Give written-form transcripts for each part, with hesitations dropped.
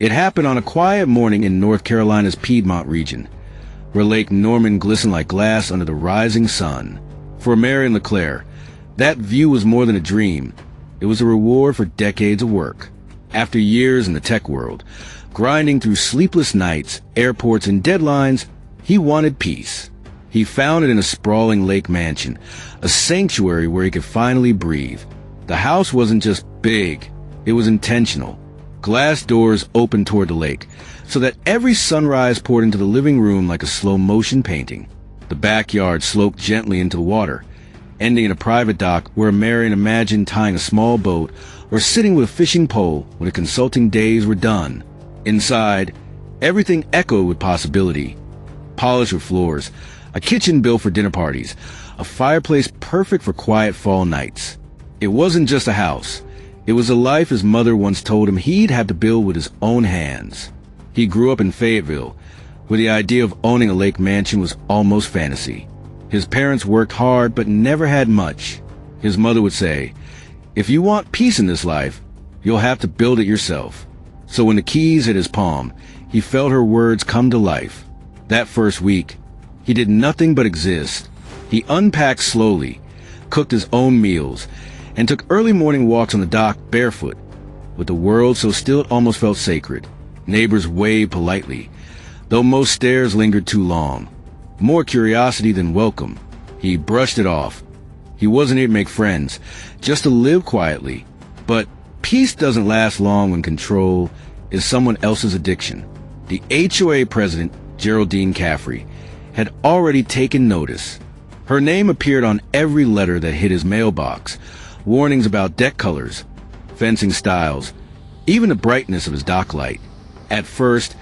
It happened on a quiet morning in North Carolina's Piedmont region, where Lake Norman glistened like glass under the rising sun. For Mary and LeClaire, that view was more than a dream. It was a reward for decades of work. After years in the tech world, grinding through sleepless nights, airports, and deadlines, he wanted peace. He found it in a sprawling lake mansion, a sanctuary where he could finally breathe. The house wasn't just big, it was intentional. Glass doors opened toward the lake, so that every sunrise poured into the living room like a slow-motion painting. The backyard sloped gently into the water, ending in a private dock where Marion imagined tying a small boat or sitting with a fishing pole when the consulting days were done. Inside, everything echoed with possibility. Polished with floors, a kitchen built for dinner parties, a fireplace perfect for quiet fall nights. It wasn't just a house. It was a life his mother once told him he'd have to build with his own hands. He grew up in Fayetteville, where the idea of owning a lake mansion was almost fantasy. His parents worked hard but never had much. His mother would say, "If you want peace in this life, you'll have to build it yourself." So when the keys hit his palm, he felt her words come to life. That first week, he did nothing but exist. He unpacked slowly, cooked his own meals, and took early morning walks on the dock barefoot. With the world so still it almost felt sacred. Neighbors waved politely, though most stares lingered too long. More curiosity than welcome. He brushed it off. He wasn't here to make friends, just to live quietly. But peace doesn't last long when control is someone else's addiction. The HOA president, Geraldine Caffrey, had already taken notice. Her name appeared on every letter that hit his mailbox. Warnings about deck colors, fencing styles, even the brightness of his dock light. At first,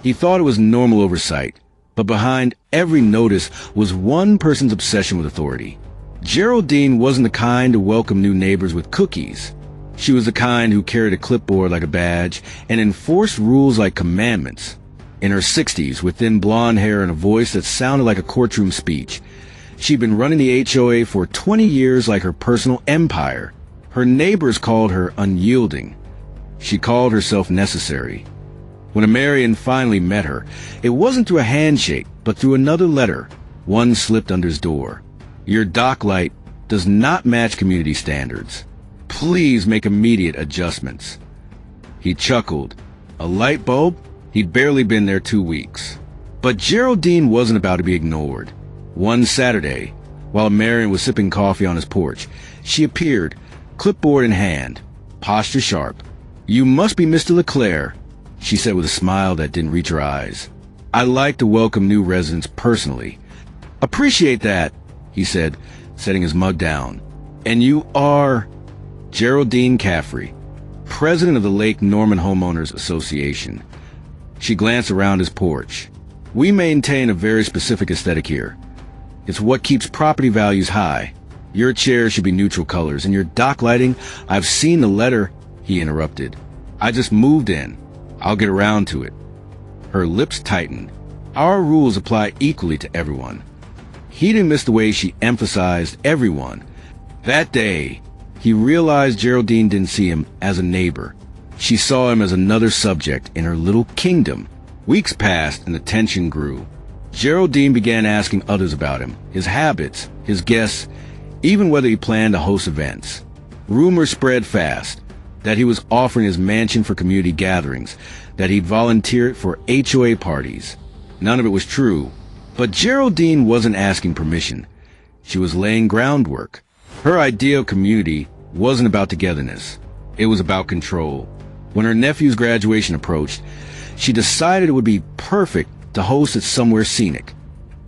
he thought it was normal oversight, but behind every notice was one person's obsession with authority. Geraldine wasn't the kind to welcome new neighbors with cookies. She was the kind who carried a clipboard like a badge and enforced rules like commandments. In her 60s, with thin blonde hair and a voice that sounded like a courtroom speech, she'd been running the HOA for 20 years like her personal empire. Her neighbors called her unyielding. She called herself necessary. When Marion finally met her, it wasn't through a handshake, but through another letter. One slipped under his door. "Your dock light does not match community standards. Please make immediate adjustments." He chuckled. A light bulb? He'd barely been there 2 weeks. But Geraldine wasn't about to be ignored. One Saturday, while Marion was sipping coffee on his porch, she appeared, clipboard in hand, posture sharp. "You must be Mr. LeClaire," she said with a smile that didn't reach her eyes. "I like to welcome new residents personally." "Appreciate that," he said, setting his mug down. "And you are—" Geraldine Caffrey, president of the Lake Norman Homeowners Association. She glanced around his porch. "We maintain a very specific aesthetic here. It's what keeps property values high. Your chairs should be neutral colors, and your dock lighting, I've seen the letter," he interrupted. "I just moved in. I'll get around to it." Her lips tightened. Our rules apply equally to everyone. He didn't miss the way she emphasized everyone. That day, he realized Geraldine didn't see him as a neighbor. She saw him as another subject in her little kingdom. Weeks passed and the tension grew. Geraldine began asking others about him, his habits, his guests, even whether he planned to host events. Rumors spread fast that he was offering his mansion for community gatherings, that he'd volunteered for HOA parties. None of it was true, but Geraldine wasn't asking permission. She was laying groundwork. Her idea of community wasn't about togetherness. It was about control. When her nephew's graduation approached, she decided it would be perfect to host it somewhere scenic,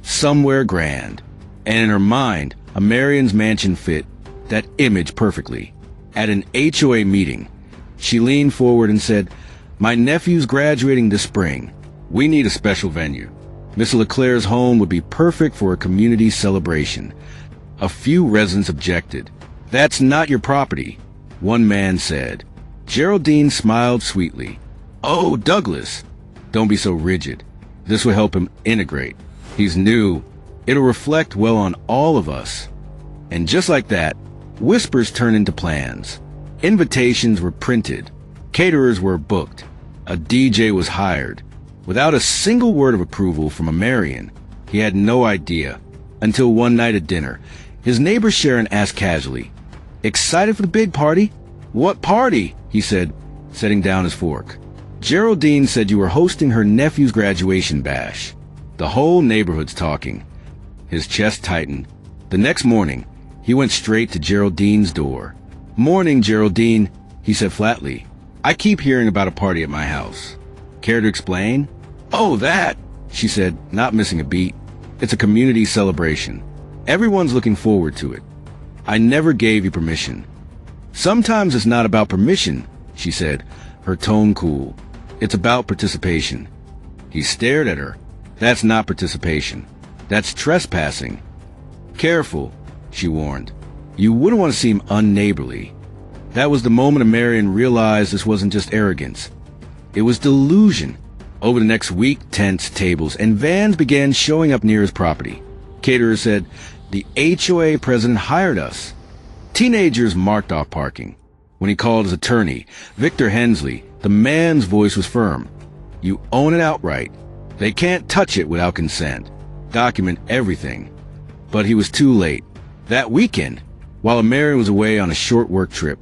somewhere grand. And in her mind, a Marion's mansion fit that image perfectly. At an HOA meeting, she leaned forward and said, "My nephew's graduating this spring. We need a special venue. Mr. LeClaire's home would be perfect for a community celebration." A few residents objected. "That's not your property," one man said. Geraldine smiled sweetly. "Oh, Douglas, don't be so rigid. This will help him integrate. He's new. It'll reflect well on all of us." And just like that, whispers turned into plans. Invitations were printed. Caterers were booked. A DJ was hired. Without a single word of approval from a Marion, he had no idea. Until one night at dinner, his neighbor Sharon asked casually, "Excited for the big party?" "What party?" he said, setting down his fork. "Geraldine said you were hosting her nephew's graduation bash." The whole neighborhood's talking. His chest tightened. The next morning, he went straight to Geraldine's door. "Morning, Geraldine," he said flatly. "I keep hearing about a party at my house. Care to explain?" "Oh, that," she said, not missing a beat. "It's a community celebration. Everyone's looking forward to it. I never gave you permission." "Sometimes it's not about permission," she said, her tone cool. "It's about participation." He stared at her. "That's not participation. That's trespassing." "Careful," she warned. "You wouldn't want to seem unneighborly." That was the moment Marion realized this wasn't just arrogance. It was delusion. Over the next week, tents, tables, and vans began showing up near his property. Caterers said, "The HOA president hired us." Teenagers marked off parking. When he called his attorney, Victor Hensley, the man's voice was firm. "You own it outright. They can't touch it without consent. Document everything." But he was too late. That weekend, while Marion was away on a short work trip,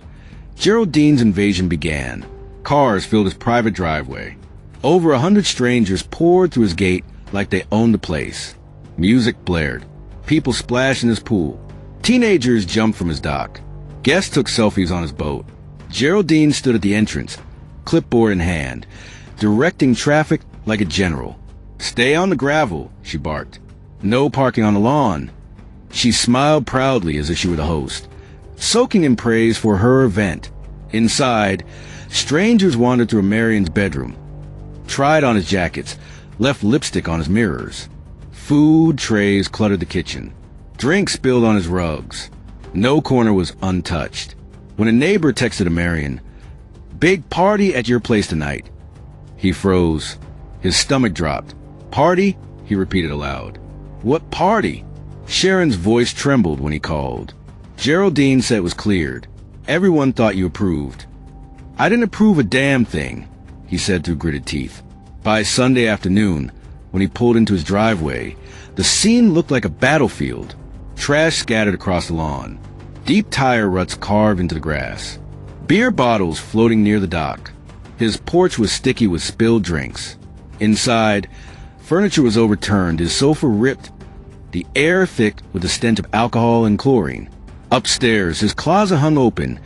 Geraldine's invasion began. Cars filled his private driveway. Over 100 strangers poured through his gate like they owned the place. Music blared. People splashed in his pool. Teenagers jumped from his dock. Guests took selfies on his boat. Geraldine stood at the entrance, clipboard in hand, directing traffic like a general. "Stay on the gravel," she barked. "No parking on the lawn." She smiled proudly as if she were the host, soaking in praise for her event. Inside, strangers wandered through Marion's bedroom, tried on his jackets, left lipstick on his mirrors. Food trays cluttered the kitchen. Drinks spilled on his rugs. No corner was untouched. When a neighbor texted Marion, "Big party at your place tonight," he froze. His stomach dropped. "Party?" he repeated aloud. "What party?" Sharon's voice trembled when he called. Geraldine said it was cleared. "Everyone thought you approved." "I didn't approve a damn thing," he said through gritted teeth. By Sunday afternoon, when he pulled into his driveway, the scene looked like a battlefield. Trash scattered across the lawn. Deep tire ruts carved into the grass. Beer bottles floating near the dock. His porch was sticky with spilled drinks. Inside, furniture was overturned, his sofa ripped, the air thick with the stench of alcohol and chlorine. Upstairs, his closet hung open,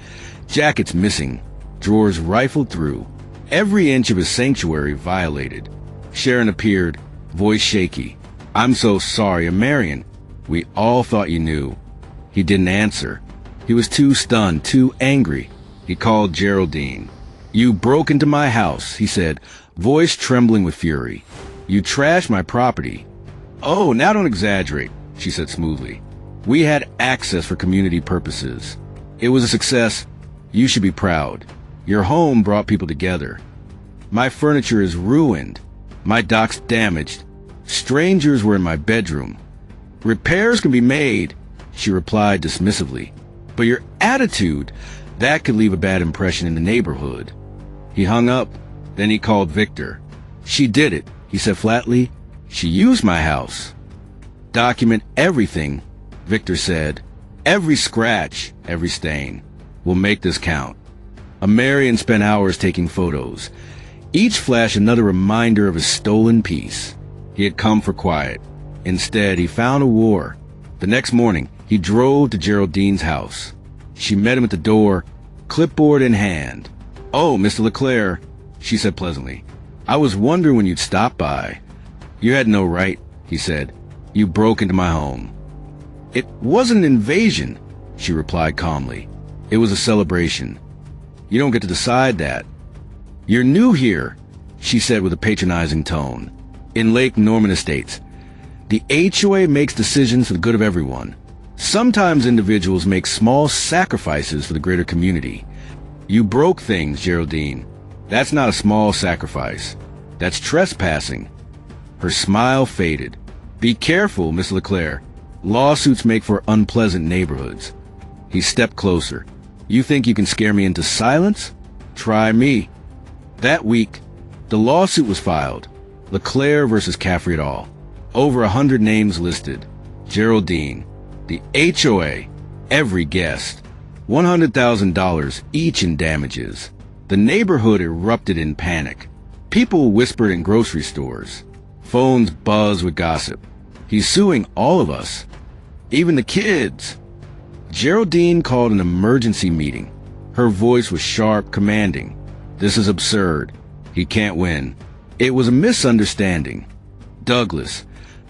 jackets missing, drawers rifled through, every inch of his sanctuary violated. Sharon appeared, voice shaky. "I'm so sorry, Marion. We all thought you knew." He didn't answer. He was too stunned, too angry. He called Geraldine. "You broke into my house," he said, voice trembling with fury. "You trashed my property." "Oh, now don't exaggerate," she said smoothly. "We had access for community purposes. It was a success. You should be proud. Your home brought people together. My furniture is ruined. My dock's damaged. Strangers were in my bedroom. Repairs can be made," she replied dismissively. "But your attitude, that could leave a bad impression in the neighborhood." He hung up. Then he called Victor. "She did it," he said flatly. "She used my house." "Document everything," Victor said. "Every scratch, every stain. We'll make this count." Marion spent hours taking photos. Each flash another reminder of his stolen peace. He had come for quiet. Instead, he found a war. The next morning, he drove to Geraldine's house. She met him at the door, clipboard in hand. "Oh, Mr. LeClaire," she said pleasantly. "I was wondering when you'd stop by." "You had no right," he said. "You broke into my home." "It wasn't an invasion," she replied calmly. "It was a celebration. You don't get to decide that." "You're new here," she said with a patronizing tone. "In Lake Norman Estates. The HOA makes decisions for the good of everyone. Sometimes individuals make small sacrifices for the greater community. You broke things, Geraldine. That's not a small sacrifice. That's trespassing." Her smile faded. "Be careful, Miss LeClaire. Lawsuits make for unpleasant neighborhoods." He stepped closer. "You think you can scare me into silence? Try me." That week, The lawsuit was filed. LeClaire versus Caffrey et al. Over 100 names listed. Geraldine, the HOA, every guest, $100,000 each in damages. The neighborhood erupted in panic. People whispered in grocery stores. Phones buzzed with gossip. He's suing all of us, even the kids. Geraldine called an emergency meeting. Her voice was sharp, commanding. This is absurd. He can't win. It was a misunderstanding. Douglas,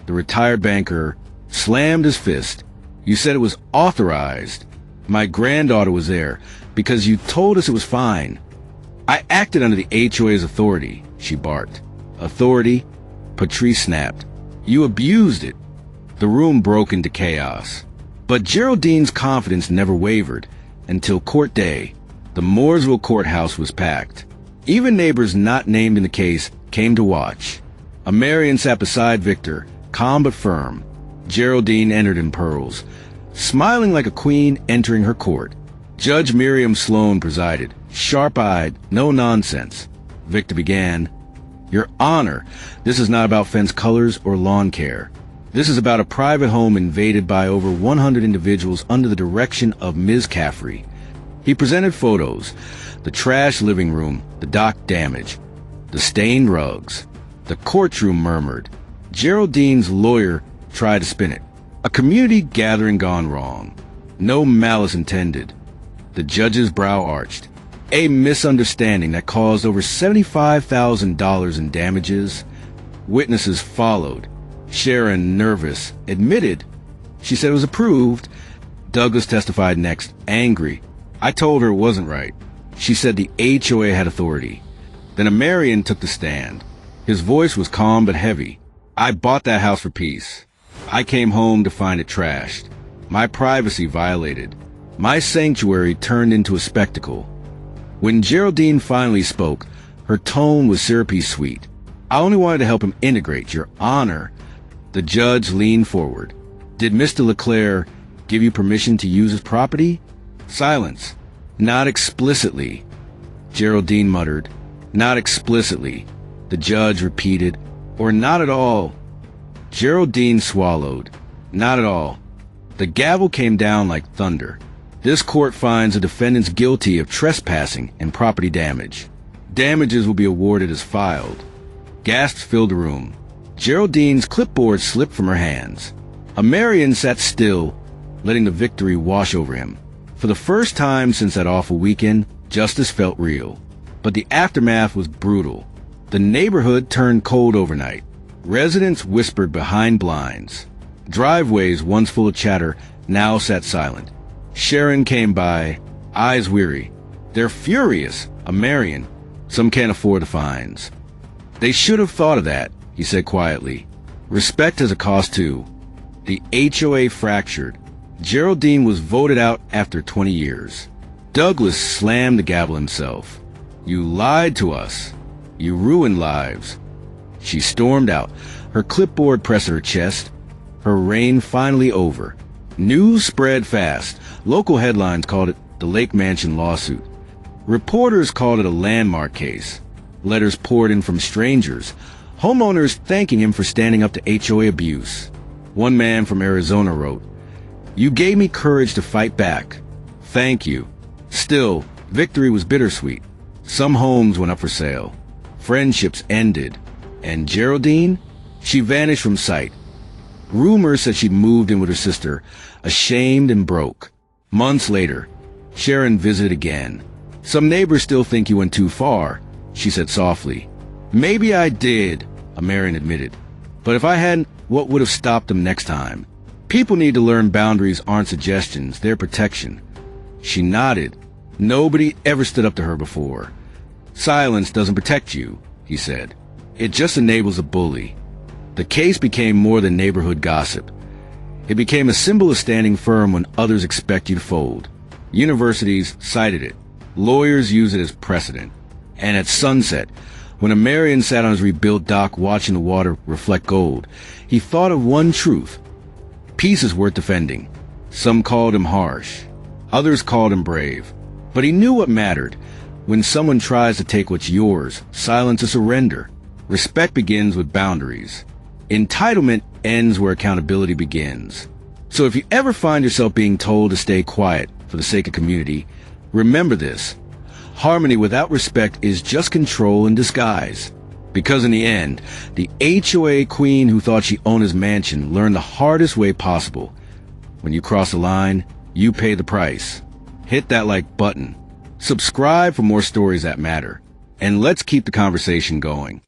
the retired banker, slammed his fist. You said it was authorized. My granddaughter was there because you told us it was fine. I acted under the HOA's authority, she barked. Authority? Patrice snapped. You abused it. The room broke into chaos. But Geraldine's confidence never wavered until court day. The Mooresville courthouse was packed. Even neighbors not named in the case came to watch. A Marion sat beside Victor, calm but firm. Geraldine entered in pearls, smiling like a queen entering her court. Judge Miriam Sloan presided, sharp-eyed, no nonsense. Victor began, Your Honor, this is not about fence colors or lawn care. This is about a private home invaded by over 100 individuals under the direction of Ms. Caffrey. He presented photos, the trash living room, the dock damage, the stained rugs. The courtroom murmured. Geraldine's lawyer tried to spin it. A community gathering gone wrong. No malice intended. The judge's brow arched. A misunderstanding that caused over $75,000 in damages. Witnesses followed. Sharon, nervous, admitted. She said it was approved. Douglas testified next, angry. I told her it wasn't right. She said the HOA had authority. Then a Marion took the stand. His voice was calm but heavy. I bought that house for peace. I came home to find it trashed. My privacy violated. My sanctuary turned into a spectacle. When Geraldine finally spoke, her tone was syrupy sweet. I only wanted to help him integrate, Your Honor. The judge leaned forward. Did Mr. LeClaire give you permission to use his property? Silence. Not explicitly. Geraldine muttered. Not explicitly. The judge repeated. Or not at all. Geraldine swallowed. Not at all. The gavel came down like thunder. This court finds the defendants guilty of trespassing and property damage. Damages will be awarded as filed. Gasps filled the room. Geraldine's clipboard slipped from her hands. A Marion sat still, letting the victory wash over him. For the first time since that awful weekend, justice felt real. But the aftermath was brutal. The neighborhood turned cold overnight. Residents whispered behind blinds. Driveways, once full of chatter, now sat silent. Sharon came by, eyes weary. They're furious, a Marion. Some can't afford the fines. They should have thought of that, he said quietly. Respect has a cost too. The HOA fractured. Geraldine was voted out after 20 years. Douglas slammed the gavel himself. You lied to us. You ruined lives. She stormed out, her clipboard pressed to her chest. Her reign finally over. News spread fast. Local headlines called it the Lake Mansion lawsuit. Reporters called it a landmark case. Letters poured in from strangers. Homeowners thanking him for standing up to HOA abuse. One man from Arizona wrote, You gave me courage to fight back. Thank you. Still, victory was bittersweet. Some homes went up for sale. Friendships ended. And Geraldine? She vanished from sight. Rumors said she'd moved in with her sister, ashamed and broke. Months later, Sharon visited again. Some neighbors still think you went too far, she said softly. Maybe I did, a Marion admitted. But if I hadn't, what would have stopped them next time? People need to learn boundaries aren't suggestions, they're protection. She nodded. Nobody ever stood up to her before. Silence doesn't protect you, he said. It just enables a bully. The case became more than neighborhood gossip. It became a symbol of standing firm when others expect you to fold. Universities cited it. Lawyers use it as precedent. And at sunset, when a Marion sat on his rebuilt dock watching the water reflect gold, he thought of one truth. Peace is worth defending. Some called him harsh. Others called him brave. But he knew what mattered. When someone tries to take what's yours, silence is surrender. Respect begins with boundaries. Entitlement ends where accountability begins. So if you ever find yourself being told to stay quiet for the sake of community, remember this. Harmony without respect is just control in disguise. Because in the end, the HOA queen who thought she owned his mansion learned the hardest way possible. When you cross the line, you pay the price. Hit that like button. Subscribe for more stories that matter. And let's keep the conversation going.